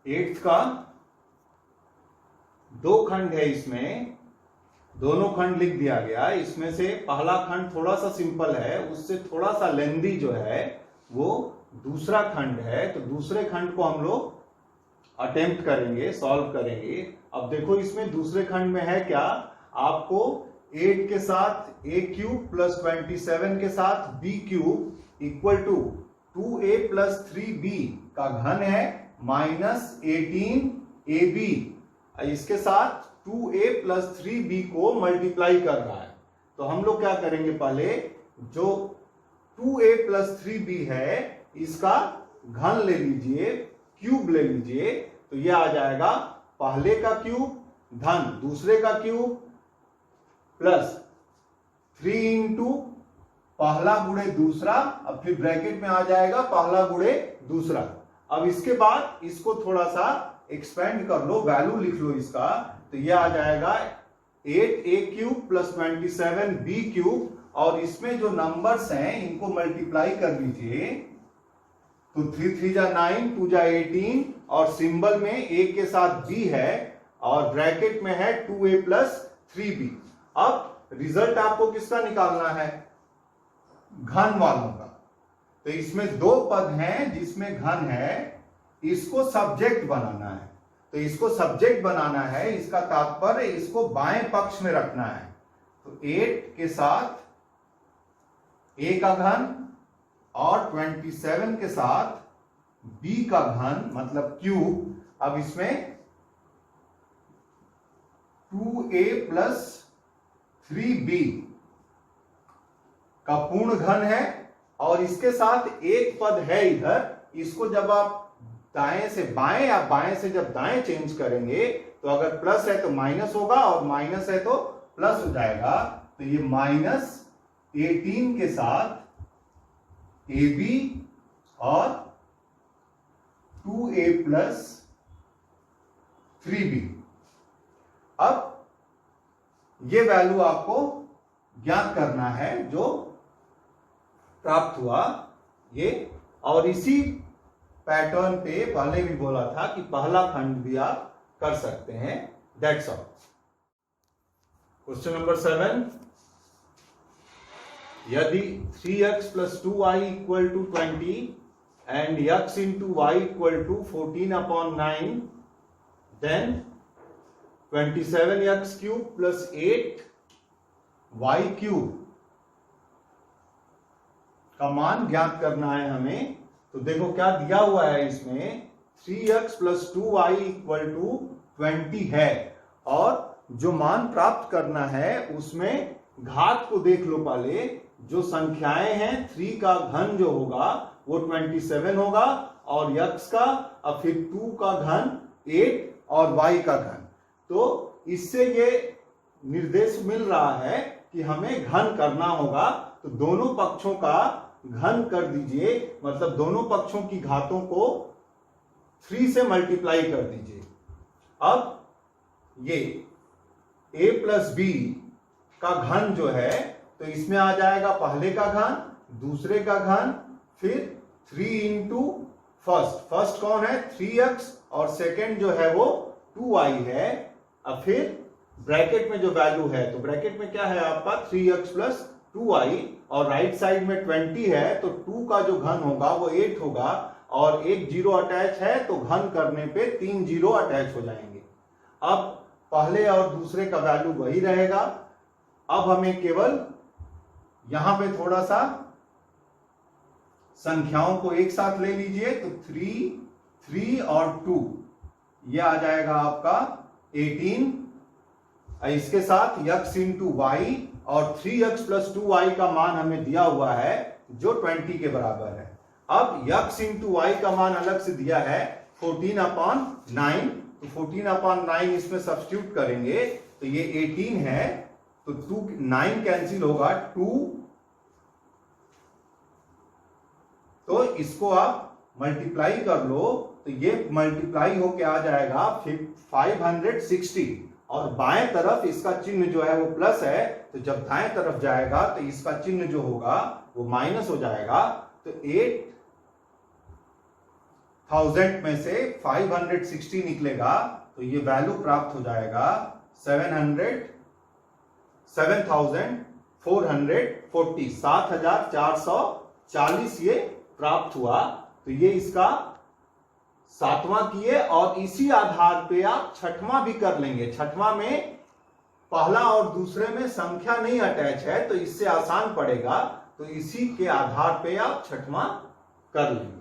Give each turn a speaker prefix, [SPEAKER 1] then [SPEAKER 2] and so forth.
[SPEAKER 1] 8th का दो खंड है, इसमें दोनों खंड लिख दिया गया। इसमें से पहला खंड थोड़ा सा सिंपल है, उससे थोड़ा सा लेंदी जो है वो दूसरा खंड है। तो दूसरे खंड को हम लोग अटेम्प्ट करेंगे, सॉल्व करेंगे। अब देखो इसमें दूसरे खंड में है क्या, आपको 8 के साथ a क्यूब प्लस 27 के साथ b cube equal to 2a plus 3b का घन है माइनस 18ab। इसके साथ 2a प्लस 3b को मल्टीप्लाई कर रहा है। तो हम लोग क्या करेंगे, पहले जो 2a प्लस 3b है इसका घन ले लीजिए, क्यूब ले लीजिए। तो ये आ जाएगा पहले का क्यूब धन दूसरे का क्यूब प्लस 3 इंटू पहला गुणे दूसरा, अब फिर ब्रैकेट में आ जाएगा पहला गुणे दूसरा। अब इसके बाद इसको थोड़ा सा एक्सपेंड कर लो, वैल्यू लिख लो इसका। तो ये आ जाएगा 8a cube plus 27b cube, और इसमें जो नंबर्स हैं इनको मल्टीप्लाई कर लीजिए। तो 3 3 जा 9, 2 जा 18, और सिंबल में a के साथ b है और ब्रैकेट में है 2a प्लस 3b। अब रिजल्ट आपको किसका निकालना है, घन वालों का। तो इसमें दो पद हैं जिसमें घन है, इसको सब्जेक्ट बनाना है। तो इसको सब्जेक्ट बनाना है, इसका तात्पर्य इसको बाएं पक्ष में रखना है। तो 8 के साथ a का घन और 27 के साथ b का घन मतलब क्यूब। अब इसमें 2a प्लस 3b का पूर्ण घन है, और इसके साथ एक पद है इधर। इसको जब आप दाएं से बाएं या बाएं से जब दाएं चेंज करेंगे तो अगर प्लस है तो माइनस होगा और माइनस है तो प्लस हो जाएगा। तो ये माइनस 18 के साथ ab और 2a प्लस 3b। अब ये वैल्यू आपको ज्ञात करना है जो प्राप्त हुआ ये। और इसी पैटर्न पे पहले भी बोला था कि पहला खंड भी आप कर सकते हैं। That's all. क्वेश्चन नंबर 7, यदि 3x plus 2y equal to 20 and x into y equal to 14/9, then 27x cube plus 8y cube का मान ज्ञात करना है हमें। तो देखो क्या दिया हुआ है इसमें, 3x plus 2y equal to 20 है, और जो मान प्राप्त करना है उसमें घात को देख लो पहले। जो संख्याएं हैं 3 का घन जो होगा वो 27 होगा, और x का, अब फिर 2 का घन 8 और y का घन। तो इससे ये निर्देश मिल रहा है कि हमें घन करना होगा। तो दोनों पक्षों का घन कर दीजिए, मतलब दोनों पक्षों की घातों को 3 से मल्टीप्लाई कर दीजिए। अब ये a प्लस b का घन जो है, तो इसमें आ जाएगा पहले का घन, दूसरे का घन, फिर 3 इंटू फर्स्ट कौन है 3x, और सेकेंड जो है वो 2y है। अब फिर ब्रैकेट में जो वैल्यू है, तो ब्रैकेट में क्या है आपका 3x प्लस 2y, और राइट साइड में 20 है, तो 2 का जो घन होगा वो 8 होगा, और एक जीरो अटैच है तो घन करने पे 3 जीरो अटैच हो जाएंगे। अब पहले और दूसरे का वैल्यू वही रहेगा। अब हमें केवल यहां पे थोड़ा सा संख्याओं को एक साथ ले लीजिए। तो 3 और 2 ये आ जाएगा आपका 18। इसके साथ x इंटू वाई, और 3x प्लस 2y का मान हमें दिया हुआ है जो 20 के बराबर है। अब x इंटू वाई का मान अलग से दिया है 14/9, तो 14/9 इसमें सब्स्टिट्यूट करेंगे तो ये 18 है, तो 9 कैंसिल होगा 2, तो इसको आप मल्टीप्लाई कर लो। तो ये मल्टीप्लाई होके आ जाएगा 560, और बाएं तरफ इसका चिन्ह जो है वो प्लस है, तो जब दाएं तरफ जाएगा तो इसका चिन्ह जो होगा वो माइनस हो जाएगा। तो 1000 में से 560 निकलेगा तो ये वैल्यू प्राप्त हो जाएगा 7440 ये प्राप्त हुआ। तो ये इसका 7वां किए और इसी आधार पे आप 6वां भी कर लेंगे। 6वां में पहला और दूसरे में संख्या नहीं अटैच है तो इससे आसान पड़ेगा, तो इसी के आधार पे आप 6वां कर लेंगे।